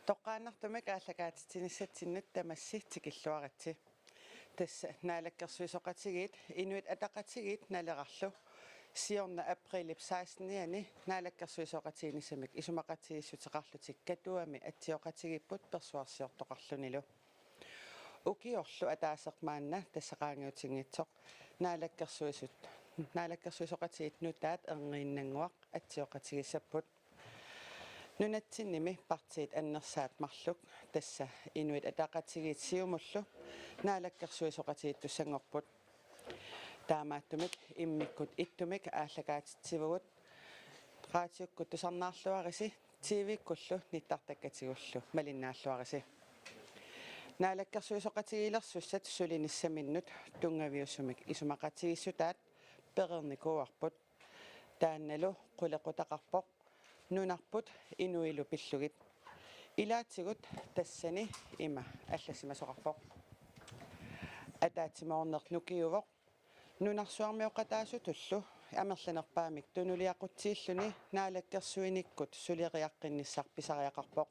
Toqqaannartumik aallakaatitsinissatsinнут tamassi tikilluaratsi tassa naalakkersuisoqatigiit inuit ataqatigiit naleqarlu siorna april 16-niani naalakkersuisoqatiginissamik isumaqatigissuteqarlutik katuami atsioqatigipput persuarsiortoqarlunilu ukiorlu ataasermaanna tassaqaangiutinngitsoq naalakkersuisoqatigiit nutaat erniinnanguaq atsioqatigissapput nunatsinimi partiit annersaat marluk tassa inuit ataqatigiit siumullu naalakkersuisoqatigiit tussangorput taamaattumik immikkut ittumik aallakaatitsivugut qaatiukkut tusarnaarluarisi TV-kullu nittartakkatigullu malinnaalluarisi naalakkersuisoqatigiilersussat sulinissaminnut tungaviussumik isumaqatigissutaat peqernikuarput taannalu qulequtaqarpoq nunarput inuilu pillugit ilaatigut tassani ima алласимасоқарпоқ атаатсимаорнерлукиувоқ нунарсуармиоқатаасутуллу амерланерпаамик тунулиақутсииллуни наалаккерсуиниккут сулириаққиннссар писариақарпоқ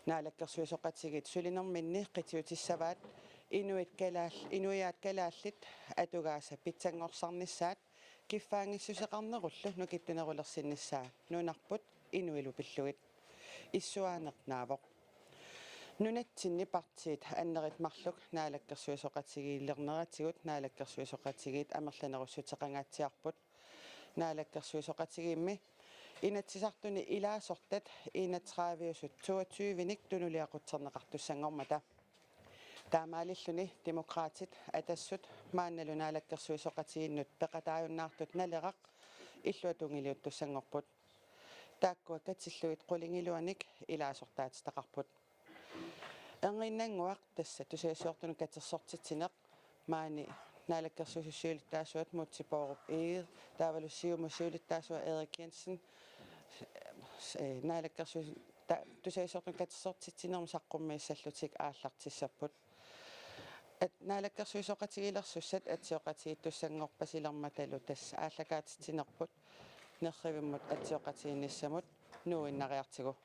наалаккерсуисоқатигит сулинерминни қитиутиссаваат инуяат калааллит атугааса питсангорсарниссаат киффаангиссусеқарнеруллу нукиттунерулерсиннссаа нунарпут инуилу пиллугит иссуаанернаавоқ нунатсинни партиит аннерит марлук наалаккерсуисоқатигииллернератигут наалаккерсуисоқатигиит амерланеруссутеқангаатсиарпут наалаккерсуисоқатигиимми инатсисартуни илаасортат инатсраавиусут 22-ник тунулиақутсернеқартуссангормата таамаалиллуни демократит атассут маанналу наалаккерсуисоқатигиннут пеқатааюннаартут налеқақ иллуатунгилиут туссангорпут тааккуа катсиллуит қулингилуаник илаасортаатитақарпут эрниннангуақ тасса тусаасуортуну катерсортитсинеқ маани наалаккерсуисуссуилиттаасуат мутсипооруп таавалуссиумусуилиттаасуа Эрик Jensen наалаккерсуис тусаасуортуну катерсортитсинерму саққуммииссаллутик ааллартиссаппут наалаккерсуисоқатигилерсуссат атсиоқатигиттуссангорпасилерматалу тасса ааллакаатитсинерпут нерривиммут атсиоқатигинниссамут нуиннариартигу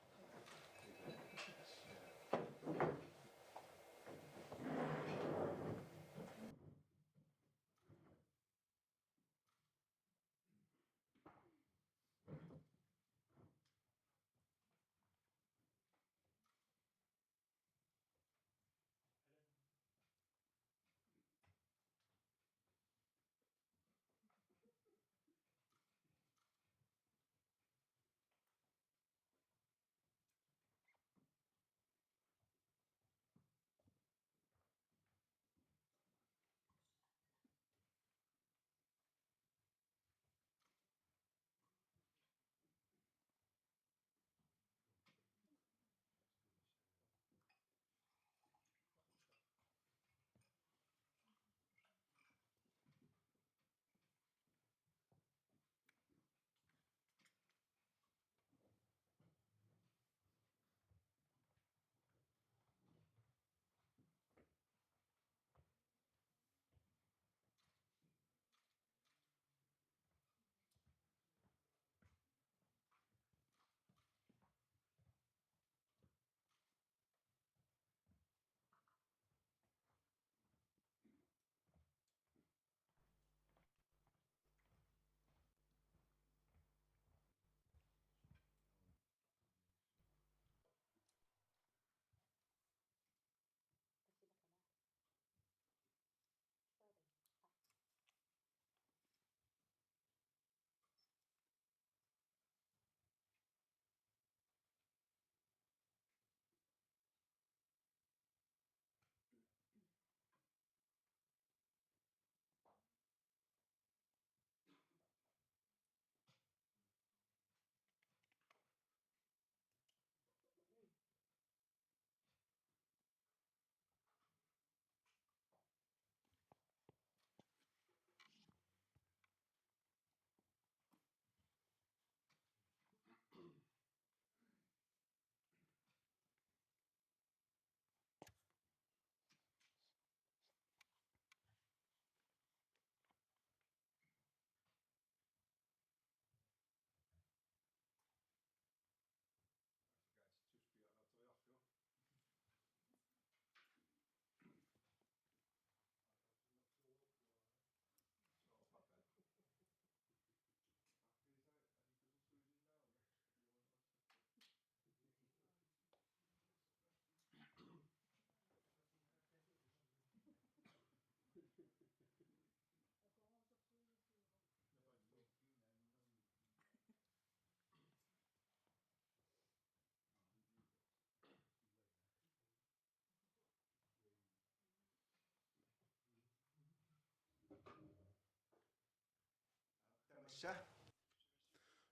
Så.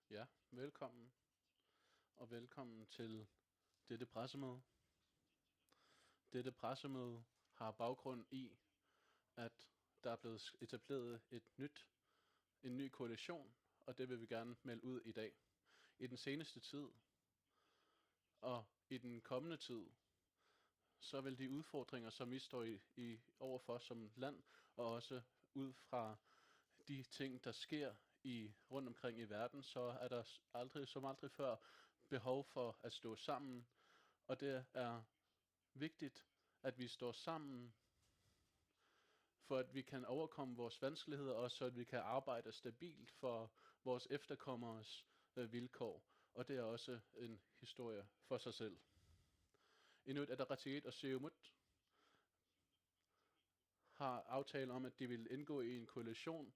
Ja, velkommen. Og velkommen til dette pressemøde. Dette pressemøde har baggrund i, at der er blevet etableret en ny koalition, og det vil vi gerne melde ud i dag. I den seneste tid, og i den kommende tid, så vil de udfordringer, som vi står i overfor som land, og også ud fra de ting, der sker rundt omkring i verden, så er der aldrig før behov for at stå sammen, og det er vigtigt, at vi står sammen, for at vi kan overkomme vores vanskeligheder, og så at vi kan arbejde stabilt for vores efterkommeres vilkår. Og det er også en historie for sig selv. Inuit Ataqatigiit og Siumut har aftalt om, at de vil indgå i en koalition,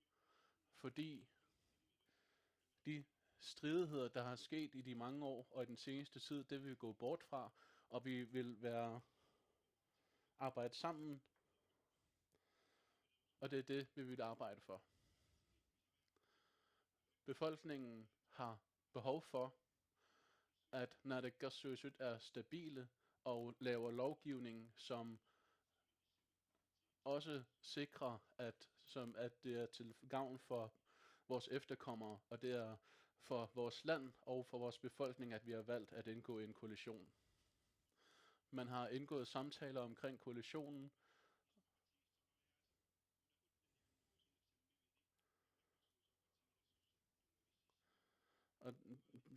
fordi de stridigheder, der har sket i de mange år og i den seneste tid, det vil vi gå bort fra, og vi vil arbejde sammen, og det er det, vi vil arbejde for. Befolkningen har behov for, at naalakkersuisut er stabile og laver lovgivning, som også sikrer, at det er til gavn for vores efterkommere, og det er for vores land og for vores befolkning, at vi har valgt at indgå i en koalition. Man har indgået samtaler omkring koalitionen, og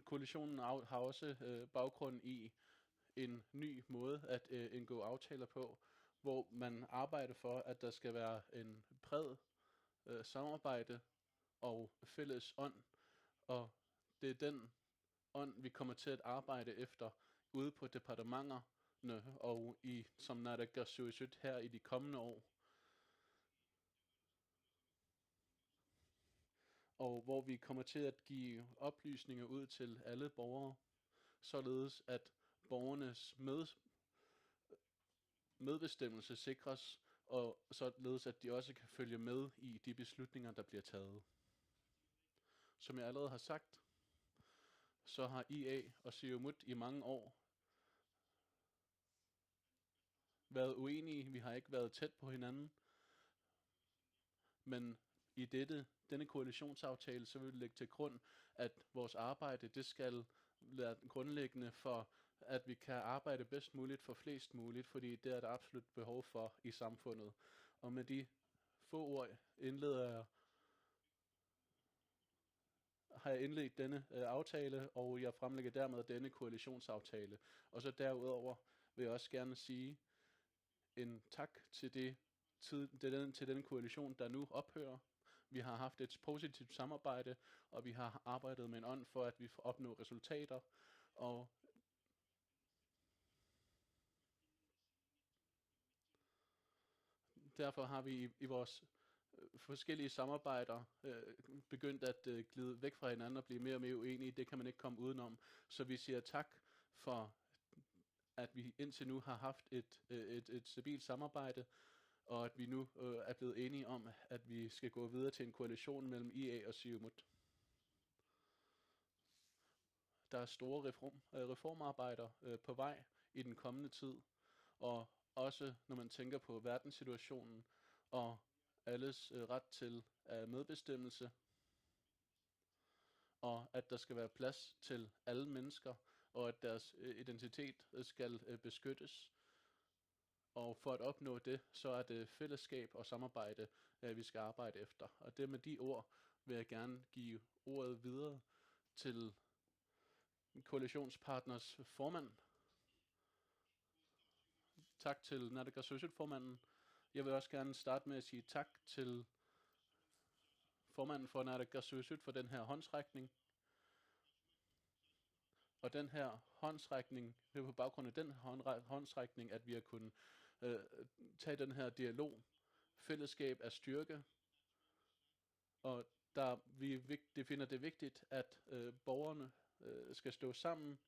koalitionen har også baggrund i en ny måde at indgå aftaler på, hvor man arbejder for, at der skal være en bred samarbejde og fælles ånd, og det er den ånd, vi kommer til at arbejde efter ude på departementerne og som naalakkersuisut her i de kommende år. Og hvor vi kommer til at give oplysninger ud til alle borgere, således at borgernes medbestemmelse sikres, og således at de også kan følge med i de beslutninger, der bliver taget. Som jeg allerede har sagt, så har IA og Siumut i mange år været uenige. Vi har ikke været tæt på hinanden, men i denne koalitionsaftale, så vil vi lægge til grund, at vores arbejde, det skal være grundlæggende for, at vi kan arbejde bedst muligt for flest muligt, fordi det er der absolut behov for i samfundet. Og med de få ord har jeg indledt denne aftale, og jeg fremlægger dermed denne koalitionsaftale. Og så derudover vil jeg også gerne sige en tak til denne koalition, der nu ophører. Vi har haft et positivt samarbejde, og vi har arbejdet med en ånd for, at vi får opnå resultater. Og derfor har vi i vores forskellige samarbejder begyndt at glide væk fra hinanden og blive mere og mere uenige. Det kan man ikke komme udenom. Så vi siger tak for, at vi indtil nu har haft et stabilt samarbejde, og at vi nu er blevet enige om, at vi skal gå videre til en koalition mellem IA og Siumut. Der er store reformarbejder på vej i den kommende tid, og også når man tænker på verdenssituationen og alles ret til medbestemmelse, og at der skal være plads til alle mennesker, og at deres identitet skal beskyttes. Og for at opnå det, så er det fællesskab og samarbejde, vi skal arbejde efter. Og det med de ord vil jeg gerne give ordet videre til koalitionspartners formand. Tak til naalakkersuisut-formanden. Jeg vil også gerne starte med at sige tak til formanden for naalakkersuisut for den her håndsrækning. Og den her håndsrækning, det er på baggrund af den håndsrækning, at vi har kunnet tage den her dialog. Fællesskab er styrke, og vi finder det vigtigt, at borgerne skal stå sammen,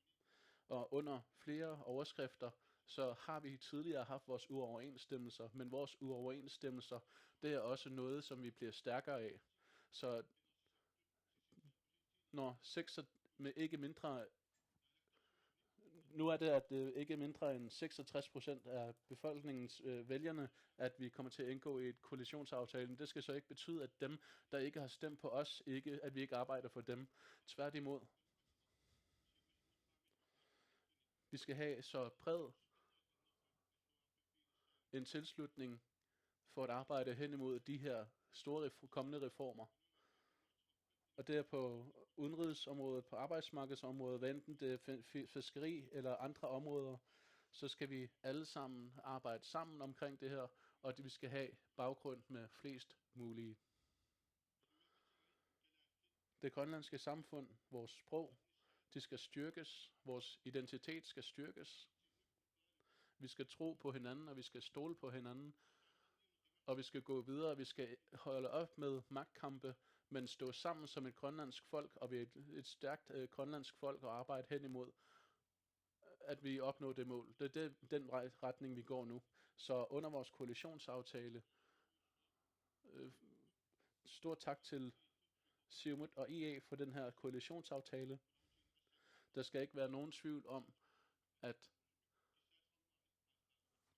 og under flere overskrifter, så har vi tidligere haft vores uoverensstemmelser, men vores uoverensstemmelser, det er også noget, som vi bliver stærkere af. Så når med ikke mindre, nu er det, at ikke mindre end 66% af befolkningens vælgerne, at vi kommer til at indgå i et koalitionsaftale. Det skal så ikke betyde, at dem, der ikke har stemt på os, at vi ikke arbejder for dem. Tværtimod. Vi skal have så bred en tilslutning for at arbejde hen imod de her store kommende reformer. Og det er på udenrigsområdet, på arbejdsmarkedsområdet, hvad enten det er fiskeri eller andre områder, så skal vi alle sammen arbejde sammen omkring det her, og vi skal have baggrund med flest mulige. Det grønlandske samfund, vores sprog, det skal styrkes, vores identitet skal styrkes. Vi skal tro på hinanden, og vi skal stole på hinanden, og vi skal gå videre, vi skal holde op med magtkampe, men stå sammen som et grønlandsk folk, og vi er et stærkt grønlandsk folk, og arbejde hen imod, at vi opnår det mål. Det er den retning, vi går nu. Så under vores koalitionsaftale, stor tak til Siumut og IA for den her koalitionsaftale. Der skal ikke være nogen tvivl om, at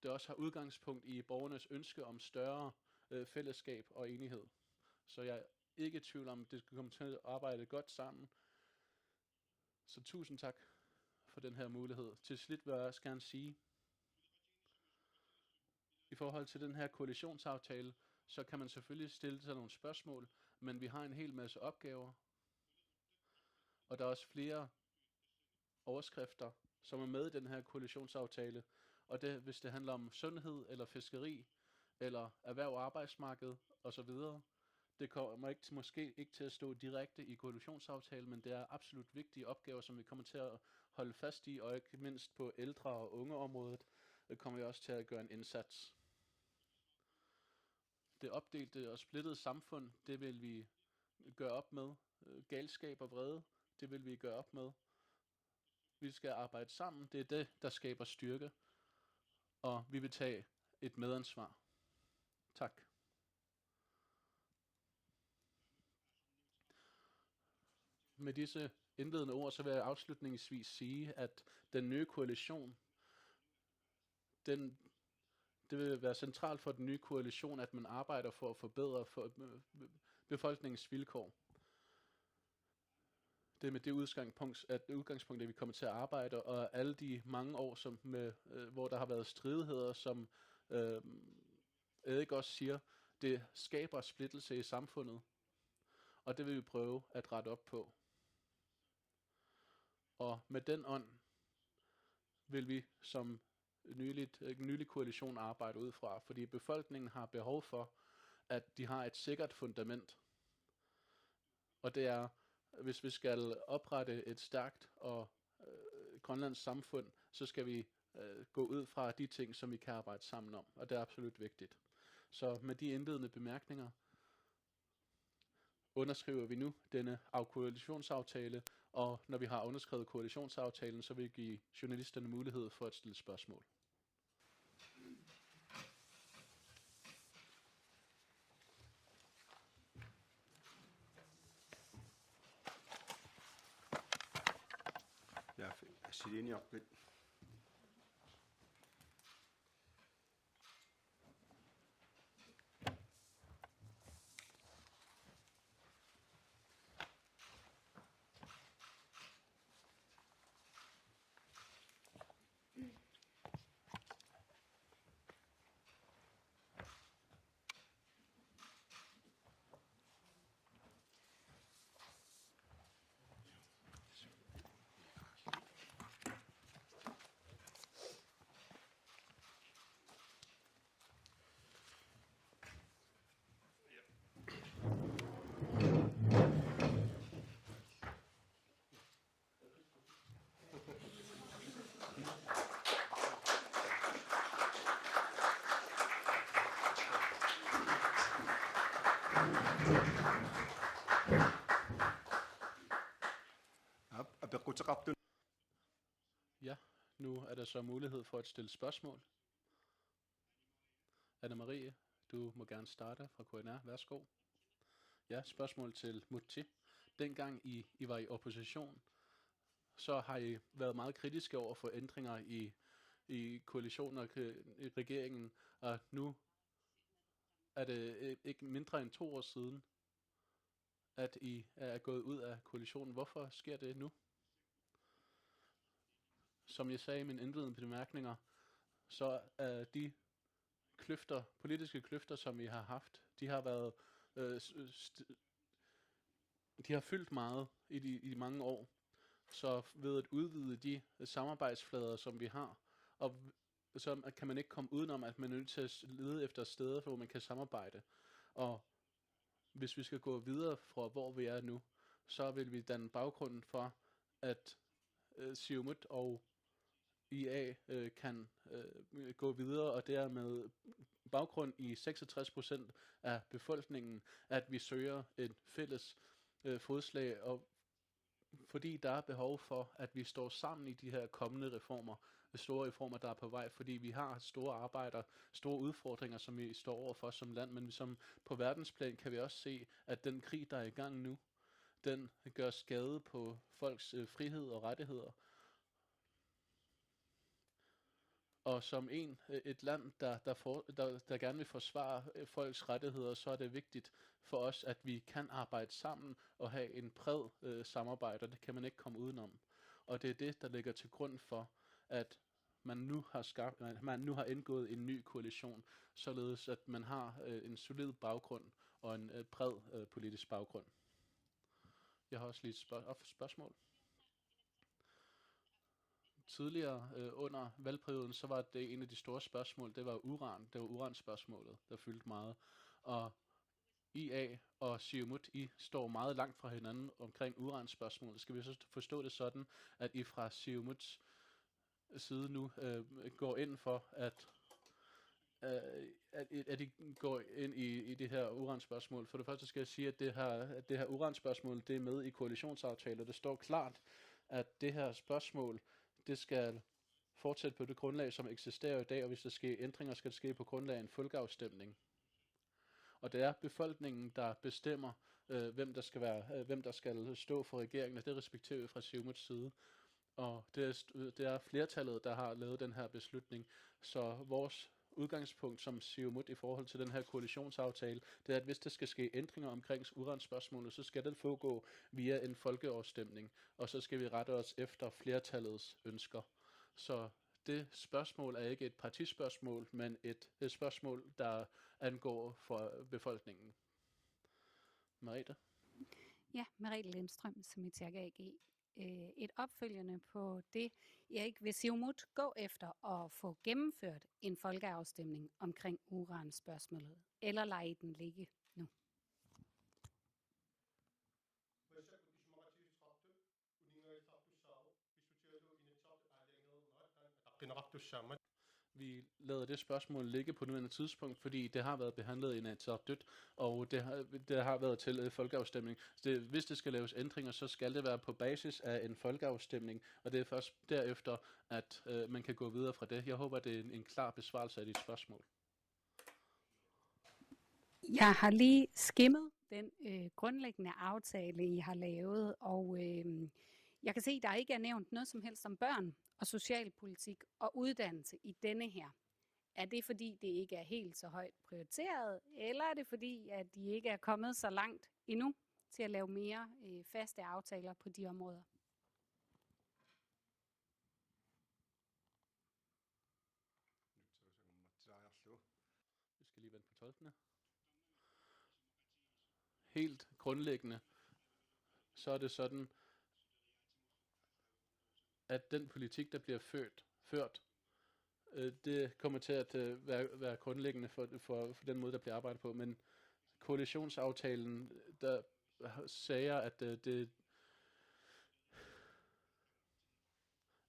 det også har udgangspunkt i borgernes ønske om større fællesskab og enighed. Så jeg er ikke i tvivl om, at det skal komme til at arbejde godt sammen. Så tusind tak for den her mulighed. Til slut vil jeg også gerne sige, i forhold til den her koalitionsaftale, så kan man selvfølgelig stille sig nogle spørgsmål, men vi har en hel masse opgaver, og der er også flere overskrifter, som er med i den her koalitionsaftale, og det, hvis det handler om sundhed, eller fiskeri, eller erhverv og arbejdsmarked, osv., det kommer måske ikke til at stå direkte i koalitionsaftalen, men det er absolut vigtige opgaver, som vi kommer til at holde fast i, og ikke mindst på ældre- og ungeområdet, kommer vi også til at gøre en indsats. Det opdelte og splittede samfund, det vil vi gøre op med. Galskab og vrede, det vil vi gøre op med. Vi skal arbejde sammen, det er det, der skaber styrke, og vi vil tage et medansvar. Tak. Med disse indledende ord, så vil jeg afslutningsvis sige, at den nye koalition, det vil være centralt for den nye koalition, at man arbejder for at forbedre befolkningens vilkår. Det er med det udgangspunkt, at vi kommer til at arbejde, og alle de mange år, hvor der har været stridigheder, som Erik også siger, det skaber splittelse i samfundet, og det vil vi prøve at rette op på. Og med den ånd vil vi som nylig koalition arbejde ud fra, fordi befolkningen har behov for, at de har et sikkert fundament. Og det er, hvis vi skal oprette et stærkt og grønlandsk samfund, så skal vi gå ud fra de ting, som vi kan arbejde sammen om, og det er absolut vigtigt. Så med de indledende bemærkninger underskriver vi nu denne koalitionsaftale, og når vi har underskrevet koalitionsaftalen, så vil vi give journalisterne mulighed for at stille spørgsmål. Ja, Sirini Akbet. Ja, nu er der så mulighed for at stille spørgsmål. Anne-Marie, du må gerne starte fra KNR. Værsgo. Ja, spørgsmål til Mutti. dengang I var i opposition, så har I været meget kritiske over for ændringer i koalitionen og i regeringen, og nu er det ikke mindre end 2 år siden, at I er gået ud af koalitionen. Hvorfor sker det nu? Som jeg sagde i mine indledende bemærkninger, så er de politiske kløfter, som vi har haft, de har været de har fyldt meget i de mange år. Så ved at udvide de samarbejdsflader, som vi har, og så kan man ikke komme udenom, at man er nødt til at lede efter steder, hvor man kan samarbejde. Og hvis vi skal gå videre fra, hvor vi er nu, så vil vi danne baggrunden for, at Siumut og IA kan gå videre, og dermed baggrund i 66% af befolkningen, at vi søger et fælles fodslag, og fordi der er behov for, at vi står sammen i de her kommende reformer, store reformer, der er på vej, fordi vi har store arbejder, store udfordringer, som vi står overfor som land, men som på verdensplan kan vi også se, at den krig, der er i gang nu, den gør skade på folks frihed og rettigheder. Og som et land, der gerne vil forsvare folks rettigheder, så er det vigtigt for os, at vi kan arbejde sammen og have en bred samarbejde, og det kan man ikke komme udenom. Og det er det, der ligger til grund for, at man nu har indgået en ny koalition, således at man har en solid baggrund og en bred politisk baggrund. Jeg har også lige et spørgsmål. Tidligere under valgperioden, så var det en af de store spørgsmål, det var uran. Det var uranspørgsmålet, der fyldte meget. Og IA og Siumut, I står meget langt fra hinanden omkring uranspørgsmålet. Skal vi så forstå det sådan, at I fra Siumuts side nu går ind for, at I går ind i det her uranspørgsmål? For det første skal jeg sige, at det her uranspørgsmål, det er med i koalitionsaftalen, og det står klart, at det her spørgsmål, det skal fortsætte på det grundlag, som eksisterer i dag, og hvis der sker ændringer, skal det ske på grundlag af en folkeafstemning. Og det er befolkningen, der bestemmer, hvem der skal stå for regeringen, og det respekterer vi fra Siumuts side. Og det er flertallet, der har lavet den her beslutning. Så vores udgangspunkt som Siumut i forhold til den her koalitionsaftale, det er, at hvis der skal ske ændringer omkring uranspørgsmålet, så skal det foregå via en folkeafstemning, og så skal vi rette os efter flertallets ønsker. Så det spørgsmål er ikke et partispørgsmål, men et spørgsmål, der angår for befolkningen. Merete? Ja, Merete Lindstrøm, Samitiak AG. Et opfølgende på det, Erik, vil Siumut gå efter at få gennemført en folkeafstemning omkring uranspørgsmålet, eller lade I den ligge nu? Vi lader det spørgsmål ligge på nuværende tidspunkt, fordi det har været behandlet i Inatsisartut, og det har været til folkeafstemning. Hvis det skal laves ændringer, så skal det være på basis af en folkeafstemning, og det er først derefter, at man kan gå videre fra det. Jeg håber, det er en klar besvarelse af dit spørgsmål. Jeg har lige skimmet den grundlæggende aftale, I har lavet, og jeg kan se, at der ikke er nævnt noget som helst om børn og socialpolitik og uddannelse i denne her. Er det fordi, det ikke er helt så højt prioriteret, eller er det fordi, at de ikke er kommet så langt endnu til at lave mere faste aftaler på de områder? Vi skal lige vente på tolkene. Helt grundlæggende, så er det sådan, at den politik, der bliver ført, det kommer til at være grundlæggende for den måde, der bliver arbejdet på. Men koalitionsaftalen, der sagde,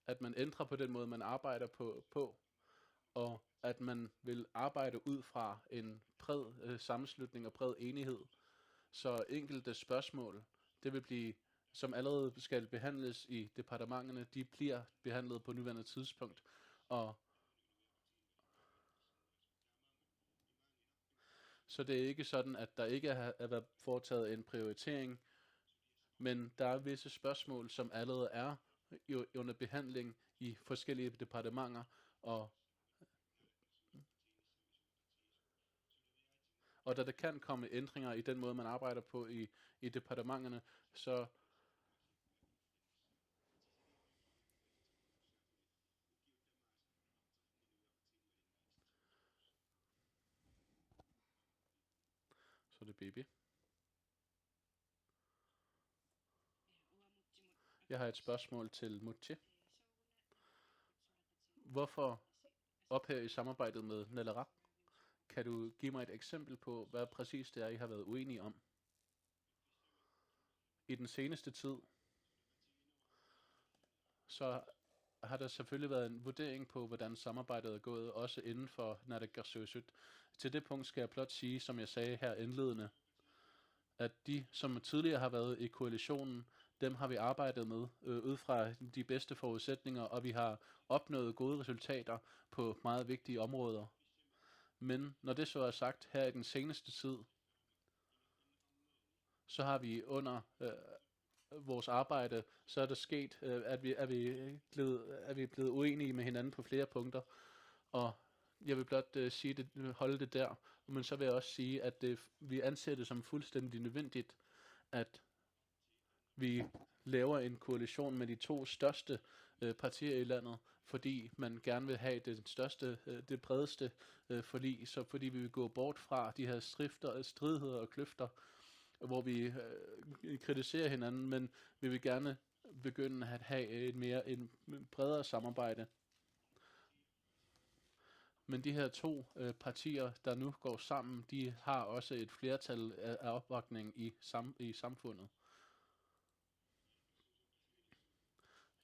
at man ændrer på den måde, man arbejder på, og at man vil arbejde ud fra en bred sammenslutning og bred enighed. Så enkelte spørgsmål, det vil blive, som allerede skal behandles i departementerne, de bliver behandlet på nuværende tidspunkt. Og så det er ikke sådan, at der ikke har været foretaget en prioritering Men der er visse spørgsmål, som allerede er under behandling i forskellige departementer, og da der kan komme ændringer i den måde, man arbejder på i departementerne, så er det baby. Jeg har et spørgsmål til Mutti. Hvorfor ophæver I samarbejdet med Nalerak? Kan du give mig et eksempel på, hvad præcis det er, I har været uenige om? I den seneste tid, så har der selvfølgelig været en vurdering på, hvordan samarbejdet er gået, også inden for Naalakkersuisut. Til det punkt skal jeg blot sige, som jeg sagde her indledende, at de, som tidligere har været i koalitionen, dem har vi arbejdet med ud fra de bedste forudsætninger, og vi har opnået gode resultater på meget vigtige områder. Men når det så er sagt, her i den seneste tid, så har vi under vores arbejde, så er der sket, at vi er blevet uenige med hinanden på flere punkter, og jeg vil blot sige det, holde det der, men så vil jeg også sige, at vi anser det som fuldstændig nødvendigt, at vi laver en koalition med de to største partier i landet, fordi man gerne vil have det største, det bredeste forlig, så fordi vi vil gå bort fra de her stridigheder og kløfter, hvor vi kritiserer hinanden, men vi vil gerne begynde at have en bredere samarbejde. Men de her to partier, der nu går sammen, de har også et flertal af opbakning i samfundet.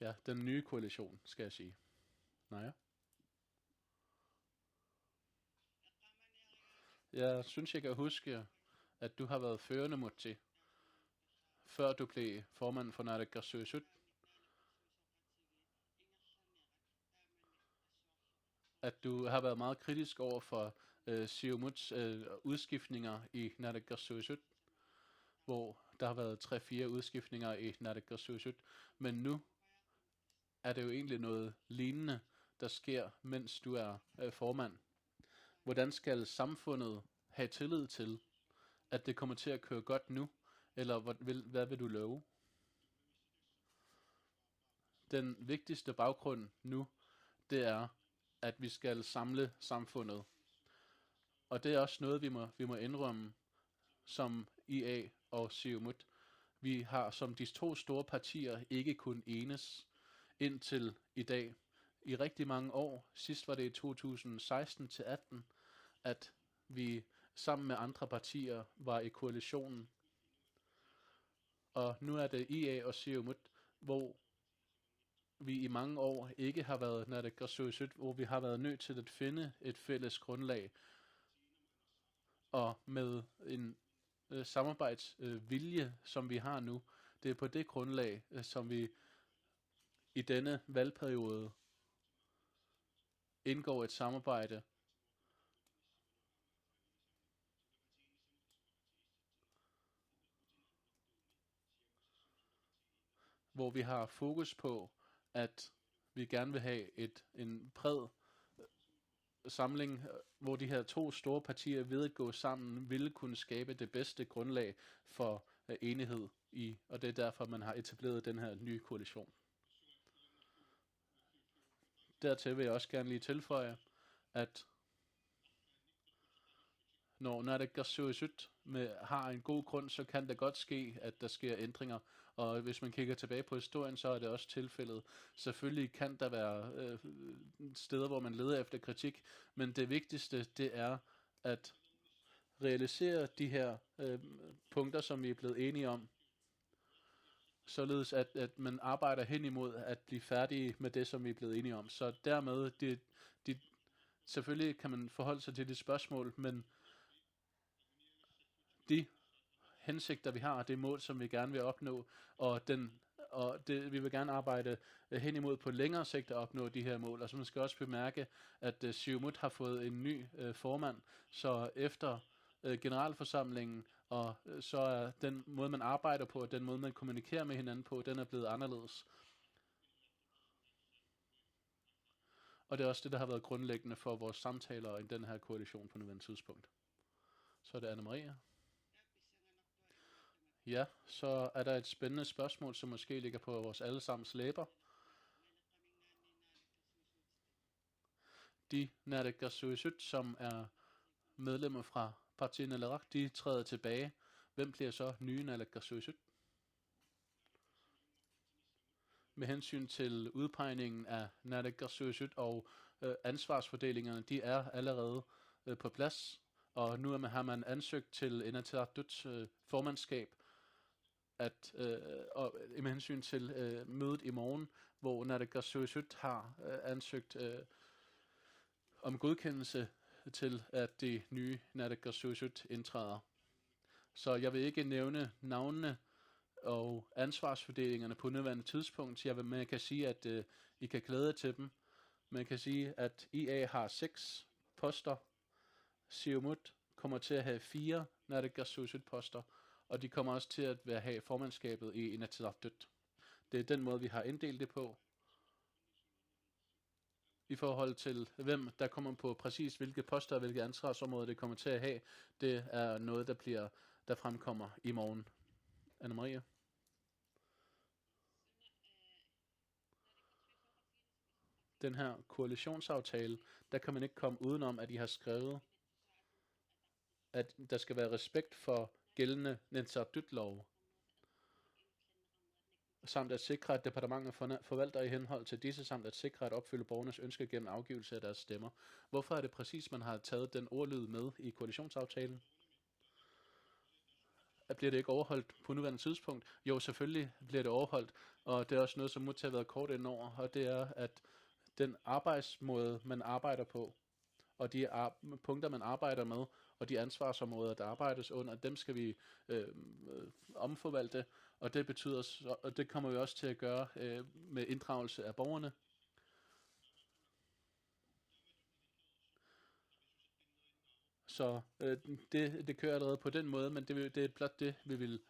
Ja, den nye koalition, skal jeg sige. Naja. Jeg synes, jeg kan huske, at du har været førende, Mutti, før du blev formand for Naalakkersuisut. At du har været meget kritisk over for Siumuts udskiftninger i Naalakkersuisut, hvor der har været 3-4 udskiftninger i Naalakkersuisut, men nu er det jo egentlig noget lignende, der sker, mens du er formand. Hvordan skal samfundet have tillid til, at det kommer til at køre godt nu, eller hvad vil du love? Den vigtigste baggrund nu, det er, at vi skal samle samfundet. Og det er også noget, vi må indrømme, som IA og Siumut. Vi har som de to store partier ikke kun enes indtil i dag. I rigtig mange år, sidst var det i 2016-18, at vi sammen med andre partier var i koalitionen. Og nu er det IA og Siumut, hvor vi i mange år ikke har været Naalakkersuisut, hvor vi har været nødt til at finde et fælles grundlag. Og med en samarbejdsvilje, som vi har nu, det er på det grundlag, som vi i denne valgperiode indgår et samarbejde, hvor vi har fokus på, at vi gerne vil have en bred samling, hvor de her to store partier ved at gå sammen, ville kunne skabe det bedste grundlag for enighed i, og det er derfor, man har etableret den her nye koalition. Dertil vil jeg også gerne lige tilføje, at når Naalakkersuisut har en god grund, så kan det godt ske, at der sker ændringer. Og hvis man kigger tilbage på historien, så er det også tilfældet. Selvfølgelig kan der være steder, hvor man leder efter kritik, men det vigtigste, det er at realisere de her punkter, som vi er blevet enige om, således at man arbejder hen imod at blive færdige med det, som vi er blevet enige om. Så dermed, selvfølgelig kan man forholde sig til det spørgsmål, men de hensigter, vi har, det mål, som vi gerne vil opnå, vi vil gerne arbejde hen imod på længere sigt at opnå de her mål. Og så man skal også bemærke, at Siumut har fået en ny formand, så efter generalforsamlingen, og så er den måde, man arbejder på, og den måde, man kommunikerer med hinanden på, den er blevet anderledes. Og det er også det, der har været grundlæggende for vores samtaler i den her koalition på nuværende tidspunkt. Så er det Anne-Marie. Ja, så er der et spændende spørgsmål, som måske ligger på vores allesammens læber. De Naalakkersuisut, som er medlemmer fra Partiet Naleraq, de træder tilbage. Hvem bliver så nye Naalakkersuisut? Med hensyn til udpegningen af Naalakkersuisut og ansvarsfordelingerne, de er allerede på plads. Og nu har man ansøgt til Inatsisartuts formandskab, og med hensyn til mødet i morgen, hvor Naalakkersuisut har ansøgt om godkendelse til, at det nye Naalakkersuisut indtræder. Så jeg vil ikke nævne navnene og ansvarsfordelingerne på nuværende tidspunkt. Men jeg kan sige, at I kan glæde jer til dem. Man kan sige, at IA har 6 poster. Siumut kommer til at have 4 Naalakkersuisut-poster, og de kommer også til at have formandskabet i Inatsisartut. Det er den måde, vi har inddelt det på. I forhold til, hvem der kommer på præcis hvilke poster og hvilke ansvarsområder det kommer til at have, det er noget, der fremkommer i morgen. Anne-Marie? Den her koalitionsaftale, der kan man ikke komme udenom, at I har skrevet, at der skal være respekt for gældende Inatsisartut-lov, samt at sikre, at departementet forvalter i henhold til disse, samt at sikre at opfylde borgernes ønsker gennem afgivelse af deres stemmer. Hvorfor er det præcis, man har taget den ordlyd med i koalitionsaftalen? Bliver det ikke overholdt på nuværende tidspunkt? Jo, selvfølgelig bliver det overholdt, og det er også noget, som må have været kort indover, og det er, at den arbejdsmåde, man arbejder på, og de punkter, man arbejder med, og de ansvarsområder, der arbejdes under, dem skal vi omforvalte, og det betyder, og det kommer vi også til at gøre med inddragelse af borgerne. Så det kører allerede på den måde, men det er blot det, vi vil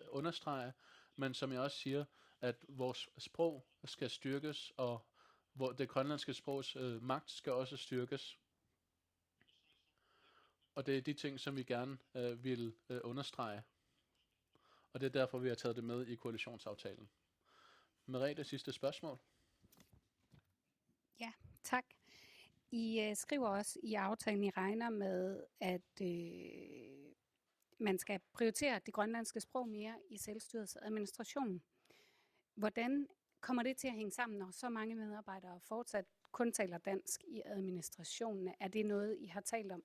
understrege. Men som jeg også siger, at vores sprog skal styrkes, og hvor det grønlandske sprogs magt skal også styrkes. Og det er de ting, som vi gerne vil understrege. Og det er derfor, vi har taget det med i koalitionsaftalen. Merete, sidste spørgsmål. Ja, tak. I skriver også i aftalen, I regner med, at man skal prioritere det grønlandske sprog mere i selvstyrets administration. Hvordan kommer det til at hænge sammen, når så mange medarbejdere fortsat kun taler dansk i administrationen? Er det noget, I har talt om?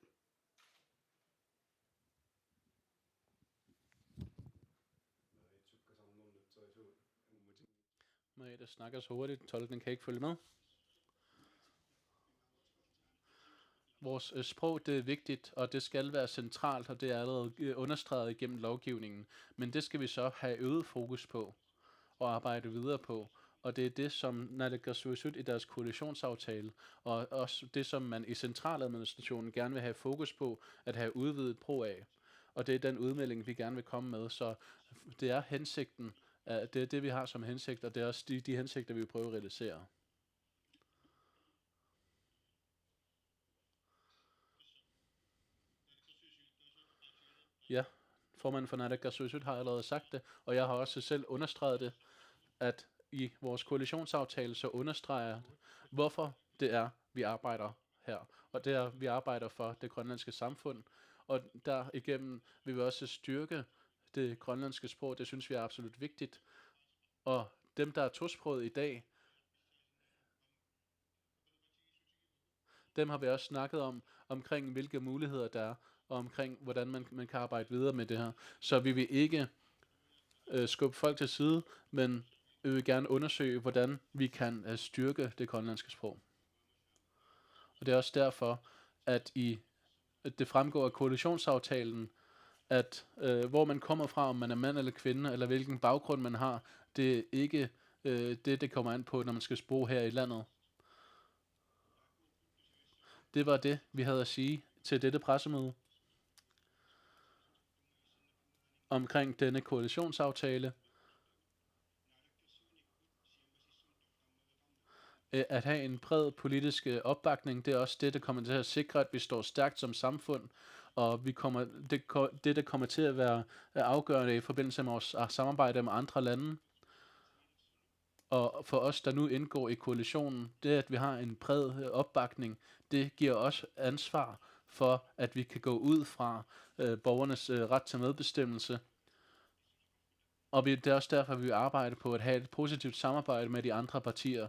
Merete snakker så hurtigt, tolken kan ikke følge med. Vores sprog, det er vigtigt, og det skal være centralt, og det er allerede understreget igennem lovgivningen. Men det skal vi så have øget fokus på og arbejde videre på. Og det er det, som Naalakkersuisut i deres koalitionsaftale, og også det, som man i centraladministrationen gerne vil have fokus på, at have udvidet brug af. Og det er den udmelding, vi gerne vil komme med. Så det er hensigten, det er det, vi har som hensigt, og det er også de hensigter, vi vil prøve at realisere. Ja, formanden for Naalakkersuisut har allerede sagt det, og jeg har også selv understreget det, at i vores koalitionsaftale så understreger, hvorfor det er, vi arbejder her. Og det er, vi arbejder for det grønlandske samfund, og derigennem vil vi også styrke det grønlandske sprog. Det synes vi er absolut vigtigt. Og dem, der er tosproget i dag, dem har vi også snakket omkring hvilke muligheder der er, og omkring hvordan man kan arbejde videre med det her. Så vi vil ikke skubbe folk til side, men vi vil gerne undersøge, hvordan vi kan styrke det grønlandske sprog. Og det er også derfor, at det fremgår af koalitionsaftalen, at hvor man kommer fra, om man er mand eller kvinde, eller hvilken baggrund man har, det er ikke det kommer an på, når man skal bo her i landet. Det var det, vi havde at sige til dette pressemøde. omkring denne koalitionsaftale. At have en bred politisk opbakning, det er også det, der kommer til at sikre, at vi står stærkt som samfund, og det kommer til at være afgørende i forbindelse med vores samarbejde med andre lande. Og for os, der nu indgår i koalitionen, det at vi har en bred opbakning, det giver os ansvar for, at vi kan gå ud fra borgernes ret til medbestemmelse. Og det er også derfor, vi arbejder på at have et positivt samarbejde med de andre partier,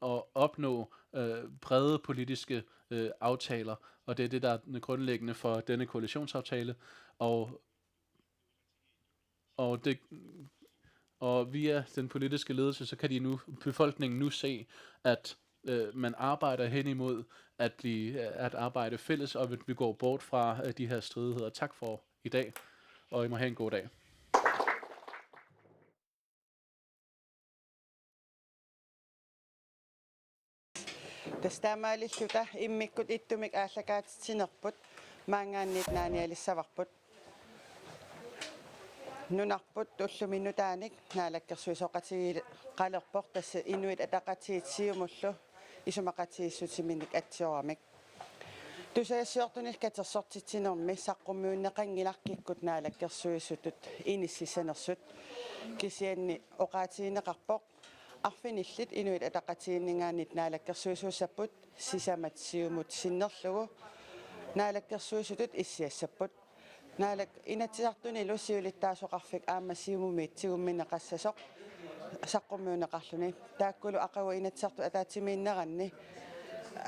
og opnå brede politiske aftaler. Og det er det, der er grundlæggende for denne koalitionsaftale. Og via den politiske ledelse, så kan befolkningen nu se, at man arbejder hen imod at arbejde fælles, og at vi går bort fra de her stridigheder. Tak for i dag, og I må have en god dag. Tastamaallilluta immikkut ittumik aallakaatinerput maangaannit naanialissavarput nunarput ulluminutaanik naalakkersuisoqatigil qalerpoq tassa inuit ataqatiitsiumullu isumaqatiissutiminik atsioramik tusaassiortunil katersortitsinermi saqqummiunneqangilarkikkut naalakkersuisutut inissisanersut kisianni oqaatiineqarpoq arfinillit inuit ataqatiinningaannit naalakkersuisuusapput sisamatsiumut sinnerlugu naalakkersuisutut issiassapput naalak inatsisartuni lussiulittaasoqarfik aamassiumumiitsigummинеqassasoq saqqummiuneqarluni taakkulu aqawa inatsartu ataatimiinneranni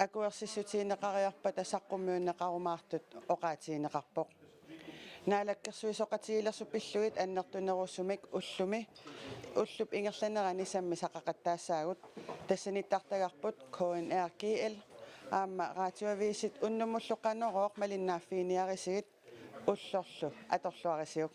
akuersissutiineqariarpata saqqummiunneqarumaartut oqaatiineqarpoq naalakkersuisoqatiilersu pilluit annertunerussumik ullup ingerlanerani sammi saqaqattaassaagut tassanittartagarput KNRGL aamma raatioaviisit unnumulluqanorooq malinnaaffiiniarisigit ullorlu atorluarisiuk